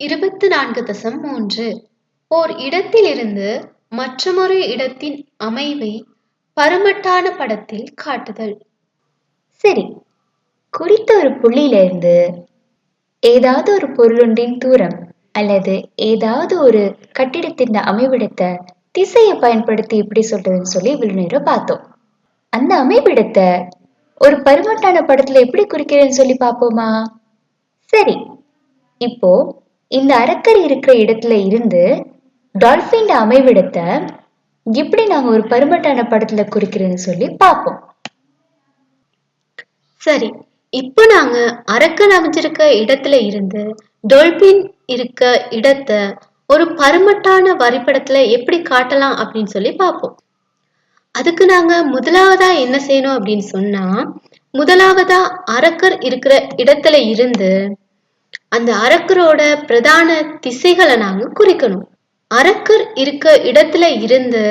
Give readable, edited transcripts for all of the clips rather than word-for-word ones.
24.3 ஓர் இடத்திலிருந்து மற்றொரு இடத்தின் அமைவை பருமட்டான படத்தில் காட்டுதல். சரி, குறித்த ஒரு புள்ளியிலிருந்து ஏதாவது ஒரு பொருளொன்றின் தூரம் அல்லது ஏதாவது ஒரு கட்டிடத்தின் அமைவிடத்தை திசையை பயன்படுத்தி எப்படி சொல்றதுன்னு சொல்லி இவ்வளவு நேரம் பார்த்தோம். அந்த அமைவிடத்தை ஒரு பருமட்டான படத்துல எப்படி குறிக்கிறேன்னு சொல்லி பார்ப்போமா? சரி, இப்போ இந்த அரக்கர் இருக்கிற இடத்துல இருந்து டால்பின் அமைவிடத்தை எப்படி நாங்க ஒரு பருமட்டான படத்துல குறிக்கிறேன்னு சொல்லி பார்ப்போம். சரி, இப்போ நாங்க அரக்கன் அமைஞ்சிருக்க இடத்துல இருந்து டால்பின் இருக்க இடத்தை ஒரு பருமட்டான வரைபடத்துல எப்படி காட்டலாம் அப்படின்னு சொல்லி பார்ப்போம். அதுக்கு நாங்க முதலாவதா என்ன செய்யணும் அப்படின்னு சொன்னா, முதலாவதா அரக்கர் இருக்கிற இடத்துல இருந்து அந்த அரக்கரோட பிரதான திசைகளை நாங்க குறிக்கணும். அரக்கர் இருக்க இடத்துல இருந்து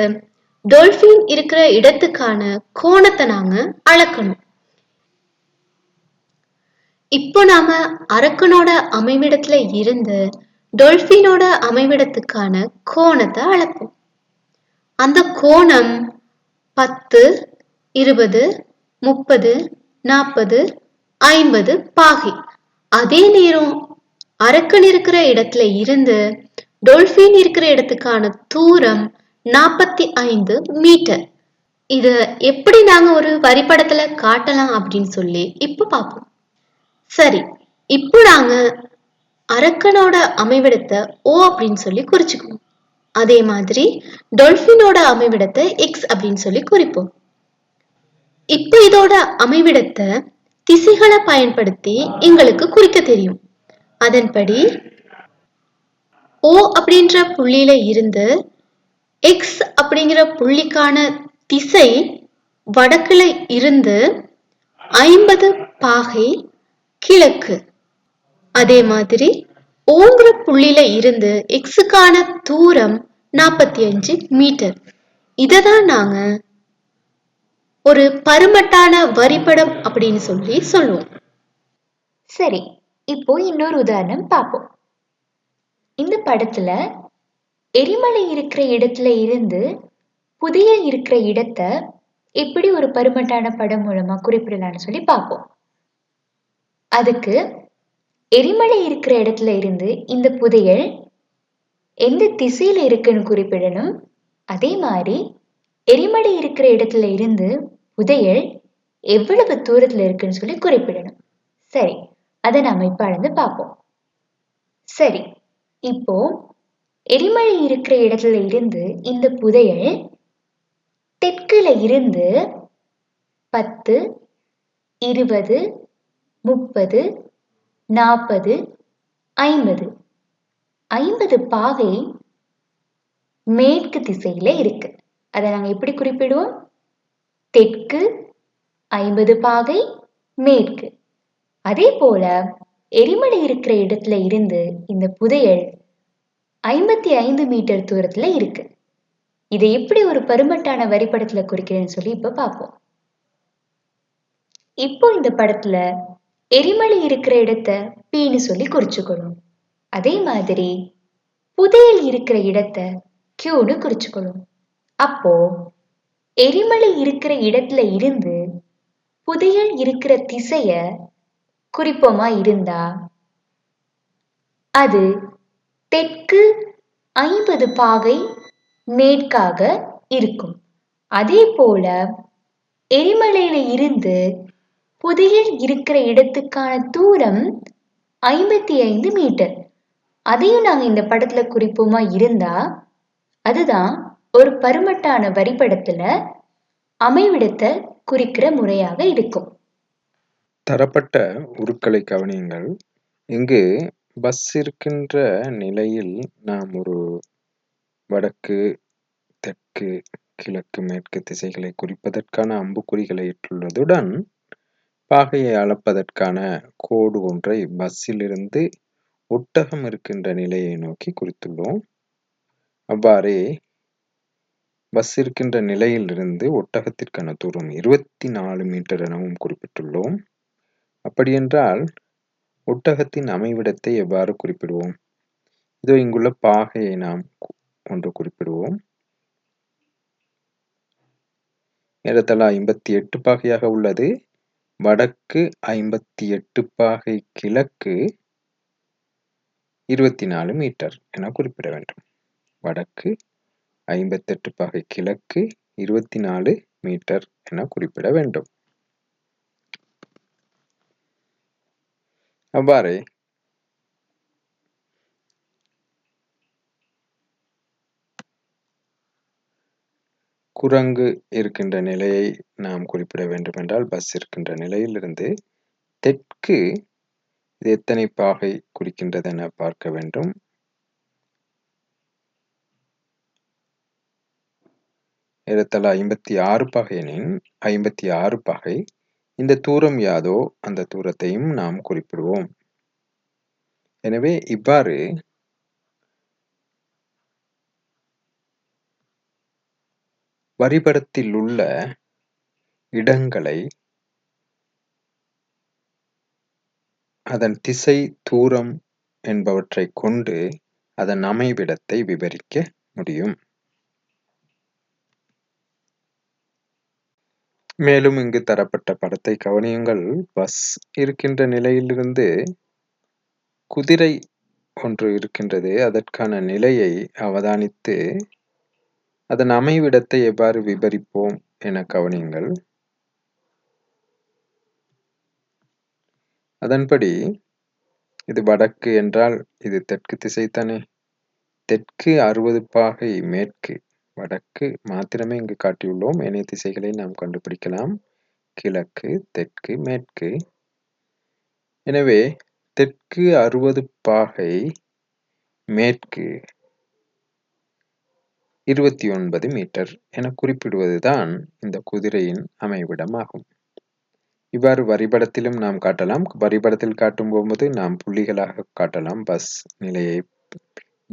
டால்பின் இருக்கிற இடத்துக்கான கோணத்தை நாங்க அளக்கணும். இப்போ நாம அரக்கனோட அமைவிடத்துல இருந்து டால்பினோட அமைவிடத்துக்கான கோணத்தை அளப்போம். அந்த கோணம் 10, 20, 30, 40, 50 பாகை. அதே நேரம் அரக்கன் இருக்கிற இடத்துல இருந்து டால்பின் இருக்கிற இடத்துக்கான தூரம் 45 மீட்டர். இத எப்படி நாங்க ஒரு வரைபடத்துல காட்டலாம் அப்படின்னு சொல்லி இப்ப பார்ப்போம். சரி, இப்போ நாங்க அரக்கனோட அமைவிடத்தை O அப்படின்னு சொல்லி குறிச்சுக்குவோம். அதே மாதிரி டால்பினோட அமைவிடத்தை X அப்படின்னு சொல்லி குறிப்போம். இப்போ இதோட அமைவிடத்தை திசைகளை பயன்படுத்தி எங்களுக்கு குறிக்க தெரியும். அதன்படி O அப்படின்ற புள்ளியில இருந்து X அப்படிங்கிற புள்ளிக்கான திசை வடக்குல இருந்து 50 பாகை கிழக்கு. அதே மாதிரி ஓங்கிற புள்ளியில இருந்து எக்ஸுக்கான தூரம் 45 மீட்டர். இததான் நாங்க ஒரு பருமட்டான வரைபடம் அப்படின்னு சொல்லி சொல்லுவோம். சரி, இப்போ இன்னொரு உதாரணம் பார்ப்போம். இந்த படத்துல எரிமலை இருக்கிற இடத்துல இருந்து புதையல் இருக்கிற இடத்தை எப்படி ஒரு பருமட்டான படம் மூலமா குறிப்பிடலாம்னு சொல்லி பார்ப்போம். அதுக்கு எரிமலை இருக்கிற இடத்துல இருந்து இந்த புதையல் எந்த திசையில இருக்குன்னு குறிப்பிடணும். அதே மாதிரி எரிமலை இருக்கிற இடத்துல இருந்து புதையல் எவ்வளவு தூரத்துல இருக்குன்னு சொல்லி குறிப்பிடணும். சரி, அதை நாம இப்ப அளந்து பார்ப்போம். சரி, இப்போ எரிமலை இருக்கிற இடத்துல இருந்து இந்த புதையல் தெற்குல இருந்து 10, 20, 30, 40, 50 பாகை மேற்கு திசையில இருக்கு. அதை நாங்க எப்படி குறிப்பிடுவோம்? தெற்கு 50 பாகை மேற்கு. அதே போல எரிமலை இருக்கிற இடத்துல இருந்து இந்த புதையல் 55 மீட்டர் தூரத்துல இருக்கு. இதை எப்படி ஒரு பருமட்டான வரைபடத்துல குறிக்கிறேன்னு சொல்லி இப்ப பார்ப்போம். இப்போ இந்த படத்துல எரிமலை இருக்கிற இடத்த Pன்னு சொல்லி குறிச்சுக்கணும். அதே மாதிரி புதையல் இருக்கிற இடத்த Qன்னு குறிச்சுக்கணும். அப்போ எரிமலை இருக்கிற இடத்துல இருந்து புதையல் இருக்கிற திசைய குறிப்போமா இருந்தா அது தெற்கு 50 பாகை மேற்காக இருக்கும். அதே போல எரிமலையில இருந்து புதையல் இருக்கிற இடத்துக்கான தூரம் 55 மீட்டர். அதையும் நாங்க இந்த படத்துல குறிப்போமா இருந்தா அதுதான் ஒரு பருமட்டான வரைபடத்துல அமைவிடத்தை குறிக்கிற முறையாக இருக்கும். தரப்பட்ட உருக்களை கவனியுங்கள். இங்கு பஸ் இருக்கின்ற நிலையில் நாம் ஒரு வடக்கு, தெற்கு, கிழக்கு, மேற்கு திசைகளை குறிப்பதற்கான அம்புக்குறிகளை இட்டுள்ளதுடன் பாகையை அளப்பதற்கான கோடு ஒன்றை பஸ்ஸிலிருந்து ஒட்டகம் இருக்கின்ற நிலையை நோக்கி குறித்துள்ளோம். அவ்வாறே பஸ் இருக்கின்ற நிலையிலிருந்து ஒட்டகத்திற்கான தூரம் 24 மீட்டர் எனவும் குறிப்பிட்டுள்ளோம். அப்படியென்றால் ஒட்டகத்தின் அமைவிடத்தை எவ்வாறு குறிப்பிடுவோம்? இதோ இங்குள்ள பாகையை நாம் ஒன்று குறிப்பிடுவோம். ஏறத்தாழ 58 பாகையாக உள்ளது. வடக்கு 58 பாகை கிழக்கு 24 மீட்டர் என குறிப்பிட வேண்டும். வடக்கு 58 பாகை கிழக்கு 24 மீட்டர் என குறிப்பிட வேண்டும். அவ்வாறே குரங்கு இருக்கின்ற நிலையை நாம் குறிப்பிட வேண்டுமென்றால் பஸ் இருக்கின்ற நிலையிலிருந்து தெற்கு இது எத்தனை பாகை குறிக்கின்றது என பார்க்க வேண்டும். ஏறத்தாழ 56 பாகை எனின் 56 பாகை. இந்த தூரம் யாதோ அந்த தூரத்தையும் நாம் குறிப்பிடுவோம். எனவே இவ்வாறு வரிபடத்தில் உள்ள இடங்களை அதன் திசை, தூரம் என்பவற்றை கொண்டு அதன் அமைவிடத்தை விவரிக்க முடியும். மேலும் இங்கு தரப்பட்ட படத்தை கவனியுங்கள். பஸ் இருக்கின்ற நிலையிலிருந்து குதிரை ஒன்று இருக்கின்றது. அதற்கான நிலையை அவதானித்து அதன் அமைவிடத்தை எவ்வாறு விவரிப்போம் என கவனியுங்கள். அதன்படி இது வடக்கு என்றால் இது தெற்கு திசைதானே. தெற்கு 60 பாகை மேற்கு. வடக்கு மாத்திரமே இங்கு காட்டியுள்ளோம். ஏனைய திசைகளை நாம் கண்டுபிடிக்கலாம். கிழக்கு, தெற்கு, மேற்கு. எனவே தெற்கு 60 பாகை மேற்கு 29 மீட்டர் என குறிப்பிடுவதுதான் இந்த குதிரையின் அமைவிடமாகும். இவ்வாறு வரிபடத்திலும் நாம் காட்டலாம். வரிபடத்தில் காட்டும் போது நாம் புள்ளிகளாக காட்டலாம். பஸ் நிலையை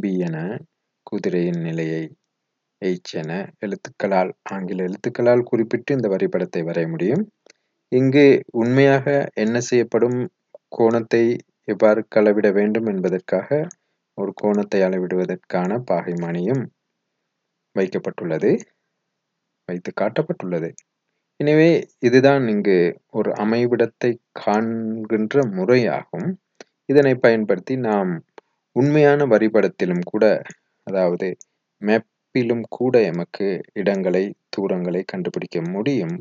B என, குதிரையின் நிலையை H என எழுத்துக்களால், ஆங்கில எழுத்துக்களால் குறிப்பிட்டு இந்த வரிபடத்தை வரைய முடியும். இங்கு உண்மையாக என்ன செய்யப்படும், கோணத்தை எவ்வாறு அளவிட வேண்டும் என்பதற்காக ஒரு கோணத்தை அளவிடுவதற்கான பாகைமானியும் வைக்கப்பட்டுள்ளது, வைத்து காட்டப்பட்டுள்ளது. எனவே இதுதான் இங்கு ஒரு அமைவிடத்தை காண்கின்ற முறையாகும். இதனை பயன்படுத்தி நாம் உண்மையான வரிபடத்திலும் கூட, அதாவது மேப்பிலும் கூட எமக்கு இடங்களை, தூரங்களை கண்டுபிடிக்க முடியும்.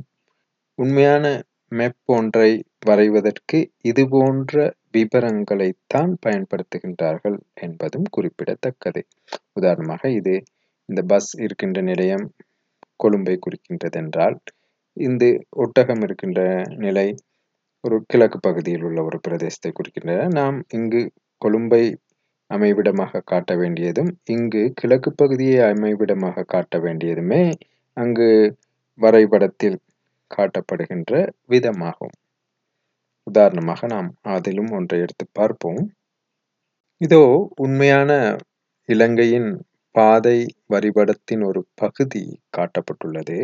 உண்மையான மேப் ஒன்றை வரைவதற்கு இது போன்ற விபரங்களைத்தான் பயன்படுத்துகின்றார்கள் என்பதும் குறிப்பிடத்தக்கது. உதாரணமாக இந்த பஸ் இருக்கின்ற நிலையம் கொழும்பை குறிக்கின்றது என்றால், இந்த ஒட்டகம் இருக்கின்ற நிலை ஒரு கிழக்கு பகுதியில் உள்ள ஒரு பிரதேசத்தை குறிக்கின்றன. நாம் இங்கு கொழும்பை அமைவிடமாக காட்ட வேண்டியதும், இங்கு கிழக்கு பகுதியை அமைவிடமாக காட்ட வேண்டியதுமே அங்கு வரைபடத்தில் காட்டப்படுகின்ற விதமாகும். உதாரணமாக நாம் அதிலும் ஒன்றை எடுத்து பார்ப்போம். இதோ உண்மையான இலங்கையின் பாதை வரிபடத்தின் ஒரு பகுதி காட்டப்பட்டுள்ளது.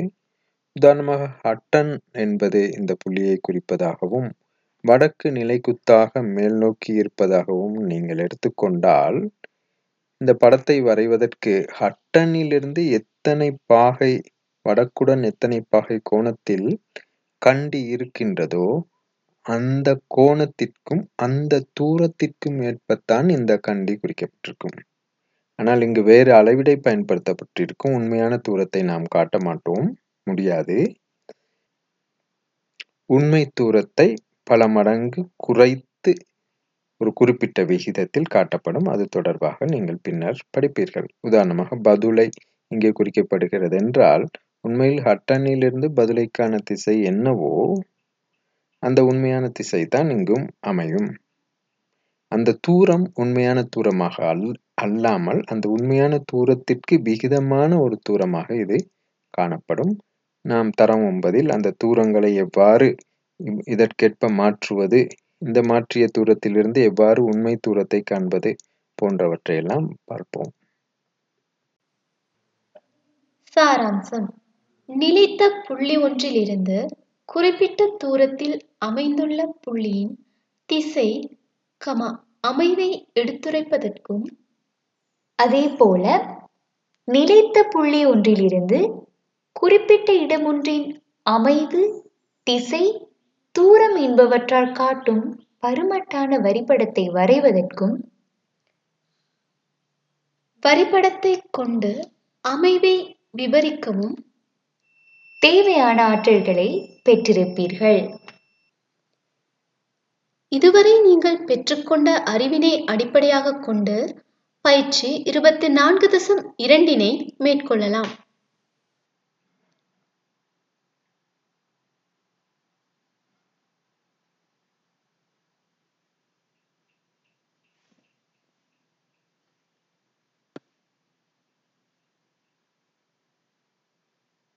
உதாரணமாக ஹட்டன் என்பது இந்த புள்ளியை குறிப்பதாகவும், வடக்கு நிலைக்குத்தாக மேல் நோக்கி இருப்பதாகவும் நீங்கள் எடுத்துக்கொண்டால், இந்த படத்தை வரைவதற்கு ஹட்டனிலிருந்து எத்தனை பாகை வடக்குடன் எத்தனை பாகை கோணத்தில் கண்டி இருக்கின்றதோ அந்த கோணத்திற்கும் அந்த தூரத்திற்கும் ஏற்பத்தான் இந்த கண்டி குறிக்கப்பட்டிருக்கும். ஆனால் இங்கு வேறு அளவிடை பயன்படுத்தப்பட்டிருக்கும். உண்மையான தூரத்தை நாம் காட்ட மாட்டோம், முடியாது. உண்மை தூரத்தை பல மடங்கு குறைத்து ஒரு குறிப்பிட்ட விகிதத்தில் காட்டப்படும். அது தொடர்பாக நீங்கள் பின்னர் படிப்பீர்கள். உதாரணமாக பதுளை இங்கே குறிக்கப்படுகிறது என்றால், உண்மையில் ஹட்டனிலிருந்து பதுளைக்கான திசை என்னவோ அந்த உண்மையான திசை தான் இங்கும் அமையும். அந்த தூரம் உண்மையான தூரமாக அல்லாமல் அந்த உண்மையான தூரத்திற்கு விகிதமான ஒரு தூரமாக இது காணப்படும். நாம் தரம் 9 அந்த தூரங்களை எவ்வாறு இதற்கேற்ப மாற்றுவது, இந்த மாற்றிய தூரத்திலிருந்து எவ்வாறு உண்மை தூரத்தை காண்பது போன்றவற்றையெல்லாம் பார்ப்போம். சாராம்சம்: நிலைத்த புள்ளி ஒன்றிலிருந்து குறிப்பிட்ட தூரத்தில் அமைந்துள்ள புள்ளியின் திசை, அமைவை எடுத்துரைப்பதற்கும் அதே போல நிலைத்த புள்ளி ஒன்றிலிருந்து குறிப்பிட்ட இடமொன்றின் அமைவு, திசை, தூரம் என்பவற்றால் காட்டும் பருமட்டான வரிப்படத்தை வரைவதற்கும் வரிப்படத்தை கொண்டு அமைவை விவரிக்கவும் தேவையான ஆற்றல்களை பெற்றிருப்பீர்கள். இதுவரை நீங்கள் பெற்றுக்கொண்ட அறிவினை அடிப்படையாக கொண்டு பயிற்சி 24.2 மேற்கொள்ளலாம்.